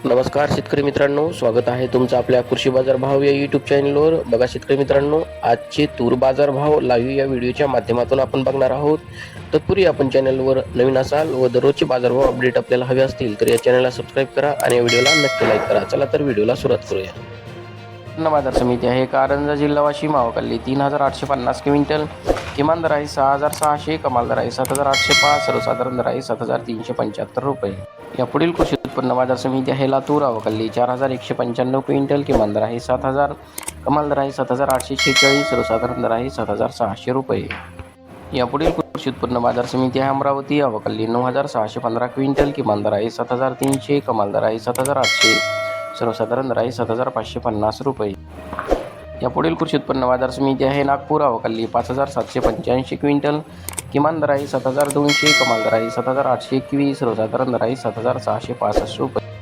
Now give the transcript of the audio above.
नमस्कार शेतकरी मित्रांनो, स्वागत आहे तुमचं आपल्या कृषी बाजार भाव या यूट्यूब चॅनलवर. बघा शेतकरी मित्रांनो, आजचे तूर बाजार भाव लाईव्ह या व्हिडिओच्या माध्यमातून आपण बघणार आहोत. तत्पूर्वी आपण चॅनलवर नवीन असाल व दररोजचे बाजारभाव अपडेट आपल्याला हवे असतील तर या चॅनलला सबस्क्राईब करा आणि या व्हिडिओला नक्की लाईक करा. चला तर व्हिडिओला सुरुवात करूया. बाजार समिती आहे कारंजा जिल्हा वाशिम, मावकल्ली 3850 क्विंटल, किमान दर आहे 6600, कमाल दर आहे 7805, सर्वसाधारण दर आहे 7375 रुपये. या पुढील कृषी उत्पन्न बाजार समिती आहे लातूर, अवकल्ली 4195 क्विंटल, किमान दर आहे 7000, कमाल दर आहे 7846, सर्वसाधारण दर आहे 7600 रुपये. या पुढील कृषी उत्पन्न बाजार समिती आहे अमरावती, अवकल्ली 9615 क्विंटल, किमान दर आहे 7300, कमाल दर आहे 7800, सर्वसाधारण दर आहे 7550 रुपये. या पुढील कृषी उत्पन्न बाजार समिती आहे नागपूर, अवकल्ली 5785 क्विंटल, किमान दर आहे 7200, कमाल दर आहे 7821, सर्वसाधारण दर आहे 7665 रुपये.